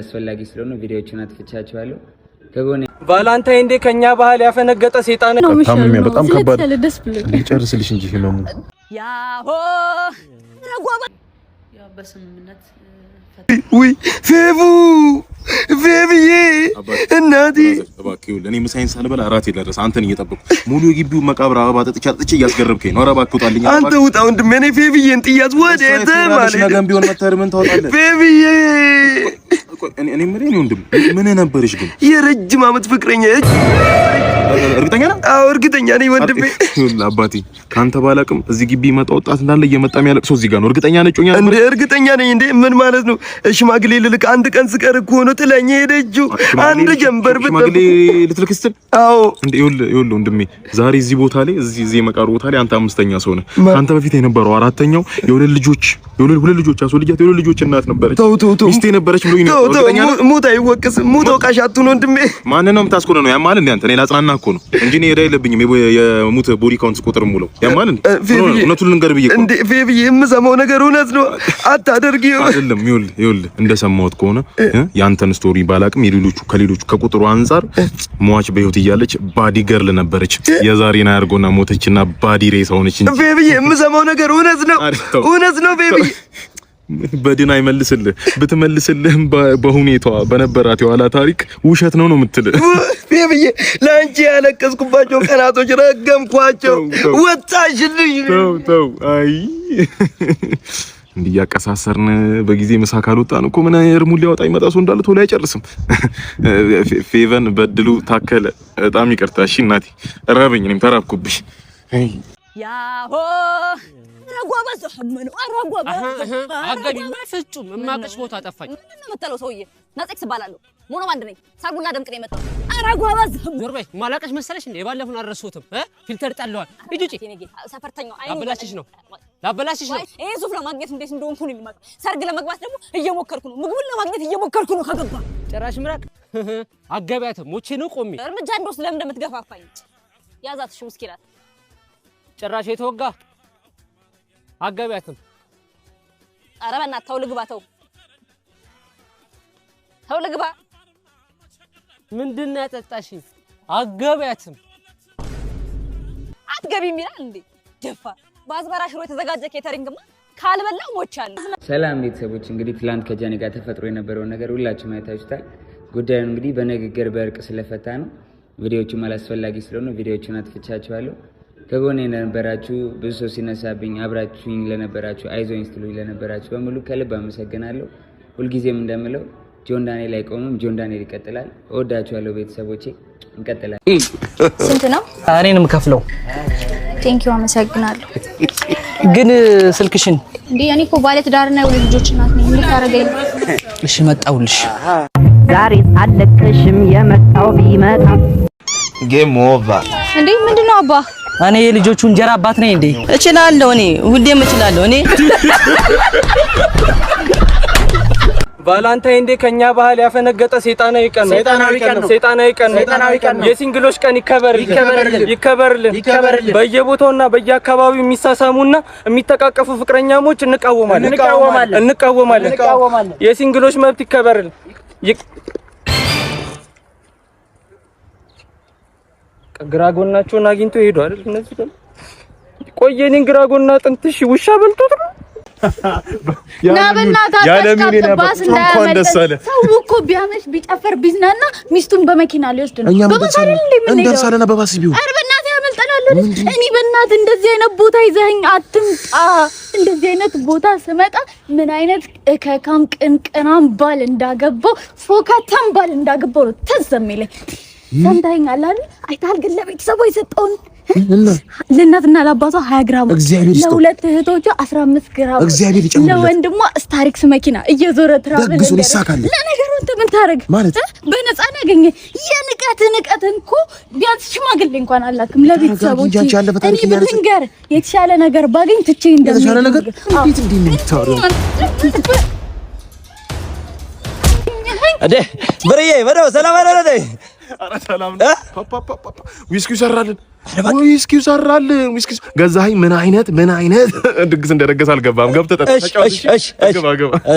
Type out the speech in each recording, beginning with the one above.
አስፈላጊ ስለሆነ ቪዲዮዎችን አጥፍቻቸዋለሁ። ከጎኔ ቫላንታይን ዴ ከኛ ባህል ያፈነገጠ ሰይጣን ነው። ታምሜ በጣም ከባድ ሊጨርስልሽ እንጂ ህመሙ ያሆ ረጓባ ያ በስምምነት ውይ ፌብዬ እናቴ እባክህ ለኔ ምሳዬን ሳልበላ አራቴ ደረሰ። አንተን እየጠበቅኩ ሙሉ የግቢው መቃብር አበባ ጠጥቼ እያስገረብከኝ ነው። ኧረ እባክህ ውጣልኝ። አንተ ውጣ ወንድሜ። እኔ ፌብዬን ጥያት ወዴት ማለት ነገም ቢሆን መተር ምን ታወጣለህ? ፌብዬ እኔ ወንድም ምን ነበርሽ ግን? የረጅም ዓመት ፍቅረኛ። እርግጠኛ ነህ? አዎ እርግጠኛ ነኝ ወንድሜ። አባቴ ካንተ ባላቅም እዚህ ግቢ መጣ ወጣት እንዳለ እየመጣ የሚያለቅሰው እዚህ ጋር ነው። እርግጠኛ ነኝ ጮኛ ነበር። እርግጠኛ ነኝ እንዴ? ምን ማለት ነው? ሽማግሌ ልልክ አንድ ቀን ስቀር እኮ ነው ጥለኝ ሄደችው። አንድ ጀንበር ሽማግሌ ልትልክ ስትል? አዎ እንዴ ይኸውልህ ወንድሜ ዛሬ እዚህ ቦታ ላይ እዚህ መቃብር ቦታ ላይ አንተ አምስተኛ ሰው ነህ። አንተ በፊት የነበረው አራተኛው የሁለት ልጆች አስወልጃት የሁለት ልጆች እናት ነበረች። ሚስቴ ነበረች ብሎኝ ነው። ሙት አይወቅስም። ሙት ወቃሻቱ ነው ወንድሜ። ማንን ነው የምታስኮነው? ያማል እንዴ አንተ? እኔ ላጽናና እኮ ነው እንጂ እኔ ሄዳ የለብኝም የሙት ቦዲ ካውንት ቁጥር ሙለው ያማል እንዴ? እውነቱን ልንገር ብዬ እንዴ ፌብዬ የምሰማው ነገር እውነት ነው። አታደርጊው አይደለም። ይኸውልህ እንደሰማሁት ከሆነ ያንተን ስቶሪ ባላቅም ከሌሎቹ ከቁጥሩ አንፃር ሟች በህይወት እያለች ባዲ ገርል ነበረች። የዛሬና ያርጎና ሞተችና ባዲ ሬሳ ሆነች እንጂ ፌብዬ የምሰማው ነገር እውነት ነው ፌብዬ። በድና አይመልስልህ። ብትመልስልህም በሁኔታዋ በነበራት የኋላ ታሪክ ውሸት ነው የምትልህ። ፌብዬ ለአንቺ ያለቀስኩባቸው ቀናቶች ረገምኳቸው። ወጣሽልኝ። ተው አይ እንዲያቀሳሰርን በጊዜ ምሳ ካልወጣን እኮ ምን እርሙን ሊያወጣ ይመጣ ሰው እንዳለ ቶሎ አይጨርስም። ፌቨን በድሉ ታከለ በጣም ይቅርታ እሺ እናቴ። ረበኝ እኔም ተራብኩብሽ። ያሆ ረጓባ ዘሐመኑ ረጓባ አገቢ ፍጹም እማቀሽ ቦታ ጠፋኝ። ምንድነው የምትለው ሰውዬ? ናጽክስ ባላለሁ ሞኖ ባንድ ነኝ። ሳርጉና ደምቅ ነው የመጣው። ረጓባ ዘሐመኑ ዞር በይ። ማላቀሽ መሰለሽ እንዴ? ባለፉን አልረሱትም ፊልተር ጣለዋል። ሂጂ ሰፈርተኛው ላበላሽሽ ነው። ይሄ ሱፍ ለማግኘት እንዴት እንደሆንኩ ነው የሚማቀው። ሰርግ ለመግባት ደግሞ እየሞከርኩ ነው። ምግቡን ለማግኘት እየሞከርኩ ነው። ከገባ ጭራሽ ምራቅ አገቢያት ሞቼ ነው ቆሜ እርምጃ እንደውስ ለምን እንደምትገፋፋኝ ያዛትሽ ምስኪናት። ጭራሽ የተወጋ አገቢያትም። ኧረ በእናትህ ተው ልግባ። ተው ልግባ። ምንድነው ያጠጣሽኝ? አገቢያትም አትገቢም ይላል እንዴ? ደፋ በአዝመራ ሽሮ የተዘጋጀ ኬተሪንግማ ካልበላው ሞቻለሁ። ሰላም ቤተሰቦች፣ እንግዲህ ትላንት ከጃኒ ጋር ተፈጥሮ የነበረውን ነገር ሁላችሁም አይታችሁታል። ጉዳዩን እንግዲህ በንግግር በእርቅ ስለፈታ ነው። ቪዲዮዎቹም አላስፈላጊ ስለሆነ ቪዲዮዎቹን አጥፍቻችኋለሁ። ከጎኔ ለነበራችሁ ብዙ ሰው ሲነሳብኝ አብራችሁኝ ለነበራችሁ አይዞኝ ስትሉኝ ለነበራችሁ በሙሉ ከልብ አመሰግናለሁ። ሁልጊዜም እንደምለው ጆን ዳንኤል አይቆምም፣ ጆን ዳንኤል ይቀጥላል። እወዳችኋለሁ ቤተሰቦቼ፣ እንቀጥላለን። ስንት ነው? እኔንም ከፍለው። ቴንኪው አመሰግናለሁ። ግን ስልክሽን እንዴ? እኔ እኮ ባለ ትዳርና የሁለት ልጆች እናት ነኝ። ምን ታረጋይ? እሺ መጣውልሽ። ዛሬ አለቀሽም የመጣው ቢመጣ ጌም ኦቨር። እንዴ ምንድነው አባ? እኔ የልጆቹ እንጀራ አባት ነኝ እንዴ? እችላለሁ። እኔ ሁሌም እችላለሁ። እኔ ቫላንታይን ዴ ከኛ ባህል ያፈነገጠ ሰይጣናዊ ቀን ነው። የሲንግሎች ቀን ይከበርልን። በየቦታውና በየአካባቢው የሚሳሳሙና የሚተቃቀፉ ፍቅረኛሞች እንቃወማለን። የሲንግሎች መብት ይከበርልን። ግራጎናቸውን አግኝቶ ሄዱ አይደል? እነዚህ ደግሞ ቆየኔን ግራጎና ጥንትሽ ውሻ በልቶት ነው። ሰው እኮ ቢያመሽ ቢጨፈር ቢዝናና ሚስቱን በመኪና ሊወስድ ነው። እንደርሳለና በባስ ቢሆን ኧረ በእናትህ ያመልጠናል። እኔ በእናትህ እንደዚህ አይነት ቦታ ይዘኸኝ አትምጣ። እንደዚህ አይነት ቦታ ስመጣ ምን አይነት እከካም ቅንቅናም ባል እንዳገባው ፎካታም ባል እንዳገባው ነው ትዝ የሚለኝ። ሰምተኸኛል አይደል? አይተሃል ግን ለቤተሰቡ የሰጠውን ለእናትና ለአባቷ 20 ግራም፣ ለሁለት እህቶቿ 15 ግራም፣ ለወንድሟ ስታሪክስ መኪና እየዞረ ትራቨል ለነገሩ እንትን ምን ታረግ በነፃ ነው ያገኘ። የንቀት እኮ ቢያንስ ሽማግሌ እንኳን አላክም ለቤተሰቦች። እኔ ብትንገር የተሻለ ነገር ባገኝ ትቼ እንደምትሻለ ነገር እንዴት እንደምታወሩ አደ በረዬ ወደው ሰላም አለለ። ኧረ ሰላም ነው ፓፓ ዊስኪው ሰራልን። ዊስኪው ገዛኸኝ። ምን አይነት ድግስ እንደደገስ አልገባም። ገብተህ ጠጣ።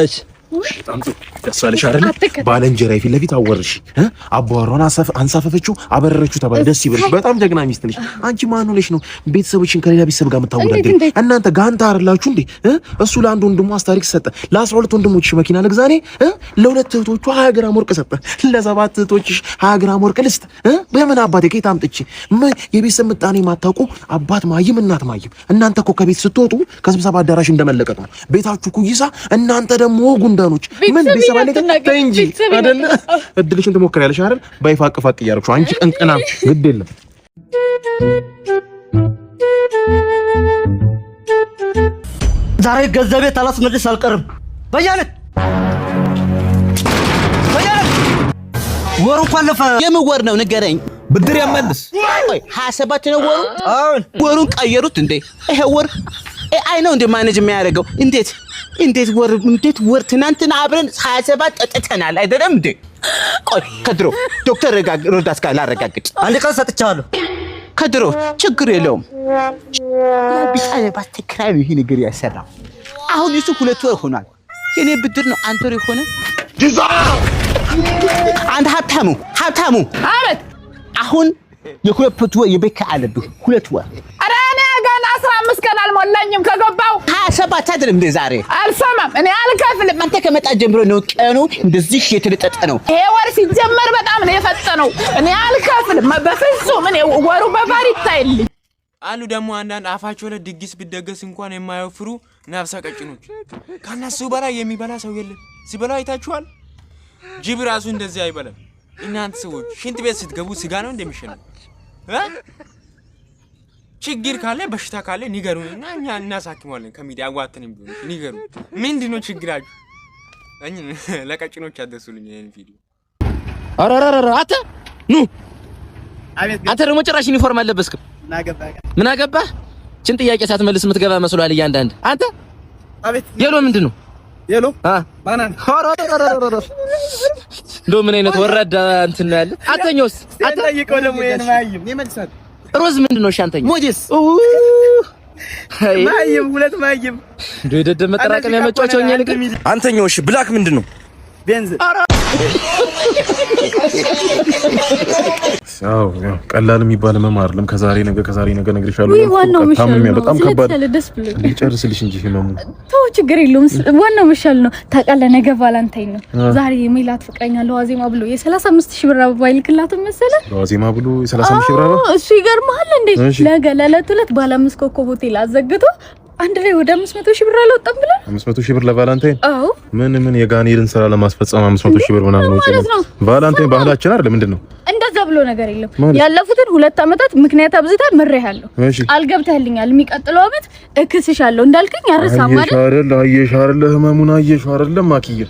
እሺ በጣም ደስ አለሽ አይደል? ባለንጀራዬ ፊት ለፊት አወርሽ አባወራውን አንሳፈፈችው አበረረችው ተባለ። ደስ ይበልሽ። በጣም ጀግና ሚስት ነሽ አንቺ። ማን ሆነሽ ነው ቤተሰቦችን ከሌላ ቤተሰብ ጋር የምታወዳደሪ? እናንተ ጋንታ አይደላችሁ እንዴ? እሱ ለአንድ ወንድሙ አስታሪክ ሰጠ። ለ12 ወንድሞችሽ መኪና ልግዛኔ ለ2 እህቶቹ 20 ግራም ወርቅ ሰጠ። ለ7 እህቶችሽ 20 ግራም ወርቅ ልስጥ? በምን አባቴ ከየት አምጥቼ? የቤተሰብ ምጣኔ የማታውቁ አባት ማይም እናት ማይም። እናንተ እኮ ከቤት ስትወጡ ከስብሰባ አዳራሽ እንደመለቀቅ ነው ቤታችሁ ኩይሳ። እናንተ ደግሞ ጉንዳኖች ምን ቤተሰብ አለቀ እንጂ አይደለ? እድልሽን ትሞክሪያለሽ አይደል? ባይፋቅ ፋቅ እያደረግሽው አንቺ ቅንቅና ግድ የለም። ዛሬ ገንዘቤ ታላስመልስ አልቀርም። በያለት ወሩ እንኳን ለፈ የምወር ነው ንገረኝ። ብድር ያመልስ ወይ 27 ነው ወሩ? አሁን ወሩን ቀየሩት እንዴ? ይሄ ወር አይ ነው እንደ ማኔጅ የሚያደርገው እንዴት ወር ትናንትና አብረን 27 ጠጥተናል አይደለም እንዴ? ቆይ ከድሮ ዶክተር ሮዳስ ጋር ላረጋግጥ። አንድ ቀን ሰጥቻለሁ። ከድሮ ችግር የለውም። ቢጣለ ባስተክራይ ይሄ ነገር ያሰራው አሁን እሱ 2 ወር ሆኗል። የኔ ብድር ነው አንተ ወር ሆነ አንድ ሀብታሙ አበት አሁን የሁለት ወር የቤት አለብህ 2 ወር። ኧረ እኔ ገና 15 ቀን አልሞላኝም ከገባው 27 አይደለም እንደ ዛሬ አልሰማም። እኔ አልከፍልም። አንተ ከመጣ ጀምሮ ነው ቀኑ እንደዚህ የተለጠጠ ነው። ይሄ ወር ሲጀመር በጣም ነው የፈጠነው። እኔ አልከፍልም በፍጹም። እኔ ወሩ በባሪ ይታይልኝ አሉ። ደግሞ አንዳንድ አፋቸው ላይ ድግስ ቢደገስ እንኳን የማይወፍሩ ነፍሰ ቀጭኖች። ከነሱ በላይ የሚበላ ሰው የለም። ሲበላ አይታችኋል? ጅብ ራሱ እንደዚህ አይበላም። እናንተ ሰዎች ሽንት ቤት ስትገቡ ስጋ ነው እንደሚሸነው። ችግር ካለ በሽታ ካለ ንገሩንና እኛ እናሳክማለን። ከሚዲያ አዋጥተን ቢሆን ንገሩ። ምንድነው ችግራችሁ? ለቀጭኖች አደርሱልኝ ይሄን ቪዲዮ። አራራራ አተ ኑ አንተ ደግሞ ጭራሽ ዩኒፎርም አለበስክም። ምን አገባህ? ችን ጥያቄ ሳትመልስ የምትገባ መስሏል እያንዳንድ። አንተ አቤት የሎ ምንድነው የሎ ባናና አራራራ እንደው ምን አይነት ወራዳ እንትን ነው ያለ። አተኛውስ አጠይቀው ደግሞ የኔ ማይም ይመልሳል። ሮዝ ምንድነው? እሺ አንተኛ ሞዲስ ማይም 2 ማይም እንደው የደደ መጠራቀም ያመጫቸው ነገር። አንተኛው እሺ ብላክ ምንድነው? ቤንዝ ያው ቀላል የሚባል መማር አይደለም። ከዛሬ ነገ ነግሬሻለሁ። በጣም ከባድ ሊጨርስልሽ እንጂ ህመሙ ተው፣ ችግር የለውም። ዋናው መሻል ነው። ታውቃለህ ነገ ቫላንታይን ነው። ዛሬ የሜላት ፍቅረኛ ለዋዜማ ብሎ የ35000 ብር አበባ ይልክላት መሰለህ። ለዋዜማ ብሎ የ35000 ብር አበባ። እሱ ይገርምሃል እንዴ! ነገ ለዕለት ባለ 5 ኮከብ ሆቴል አዘግቶ አንድ ላይ ወደ 500,000 ብር አልወጣም ብላ 500,000 ብር ለቫላንታይን። አዎ ምን የጋኔልን ስራ ለማስፈጸም 500,000 ብር ምናምን ነው ነው። ቫላንታይን ባህላችን አይደል? ምንድነው እንደዛ ብሎ ነገር የለም። ያለፉትን 2 አመታት ምክንያት አብዝታ ምሬሃለሁ። አልገብተህልኛል። የሚቀጥለው አመት እክስሻለሁ እንዳልከኝ ያርሳም አይደል? አየሽ አይደል? ህመሙን አየሽ አይደል? ማኪየ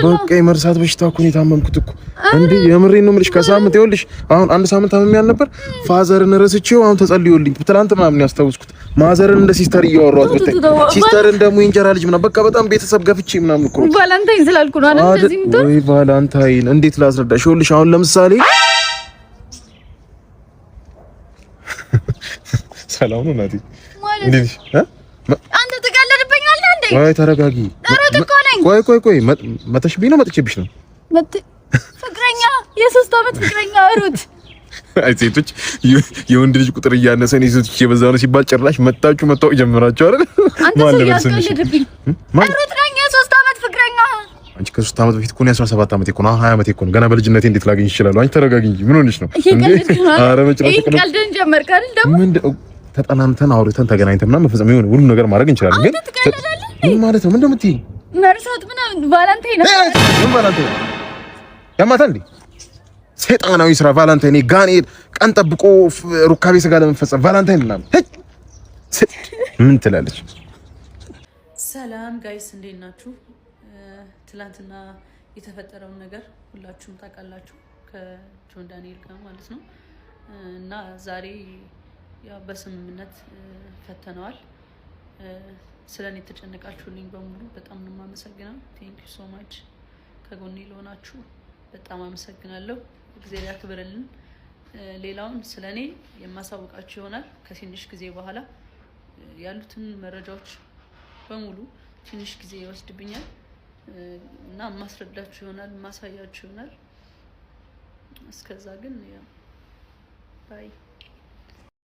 በቃ የመርሳት በሽታ እኮ ነው የታመምኩት እኮ እንዴ! የምሬን ነው የምልሽ። ከሳምንት ይኸውልሽ አሁን 1 ሳምንት ታመም ያል ነበር። ፋዘርን ረስቼው አሁን ተጸልዮልኝ ትላንት ምናምን ያስታውስኩት ማዘርን እንደ ሲስተር እያወራሁት ብታይ ሲስተርን ደግሞ የእንጀራ ልጅ ምናምን በቃ በጣም ቤተሰብ ገፍቼ ምናምን እኮ ቫላንታይን ስላልኩ ነው አይደል? እንደዚህ ምትው ወይ ቫላንታይን እንዴት ላስረዳሽ? ይኸውልሽ አሁን ለምሳሌ ሰላም ነው ናቲ እንዴ? አንተ ትቀልድብኛለህ እንዴ? ወይ ተረጋጊ። ቆይ መተሽብኝ ነው መጥቼብሽ ነው? ፍቅረኛ የ3 አመት ፍቅረኛ ሩት። አይ ሴቶች የወንድ ልጅ ቁጥር እያነሰ ነው ሴቶች የበዛ ነው ሲባል ጭራሽ መጣው ጀምራችሁ አይደል? ማን ለበስልኝ? ሩት ነኝ የ3 አመት ፍቅረኛ። አንቺ ከ3 አመት በፊት እኮ ነው 17 አመት እኮ ነው 20 አመት እኮ ነው። ገና በልጅነቴ እንዴት ላገኝ ይችላል? አንቺ ተረጋጊ እንጂ ምን ሆነሽ ነው እንዴ? ኧረ መጭራሽ ቀልድን ጀመርክ አይደል? ደግሞ ምን ተጠናንተን አውርተን ተገናኝተን ምናምን መፈጸም ይሁን ሁሉ ነገር ማድረግ እንችላለን። ግን ምን ማለት ነው? ምን እንደምትይ መርሳት ምናምን ቫላንታይን ምን ቫላንታይን ያማታ እንዴ? ሰይጣናዊ ስራ ቫላንታይን ጋኔል ቀን ጠብቆ ሩካቤ ስጋ ለመፈጸም ቫላንታይን ምናምን ምን ትላለች? ሰላም ጋይስ እንዴት ናችሁ? ትላንትና የተፈጠረውን ነገር ሁላችሁም ታውቃላችሁ ከጆን ዳንኤል ጋር ማለት ነው። እና ዛሬ ያው በስምምነት ፈተነዋል። ስለኔ ተጨነቃችሁልኝ በሙሉ በጣም ነው የማመሰግነው። ቴንክ ዩ ሶ ማች። ከጎኔ ለሆናችሁ በጣም አመሰግናለሁ። እግዚአብሔር ያክብርልን። ሌላውን ስለኔ የማሳውቃችሁ ይሆናል ከትንሽ ጊዜ በኋላ። ያሉትን መረጃዎች በሙሉ ትንሽ ጊዜ ይወስድብኛል። እና ማስረዳችሁ ይሆናል ማሳያችሁ ይሆናል። እስከዛ ግን ያው ባይ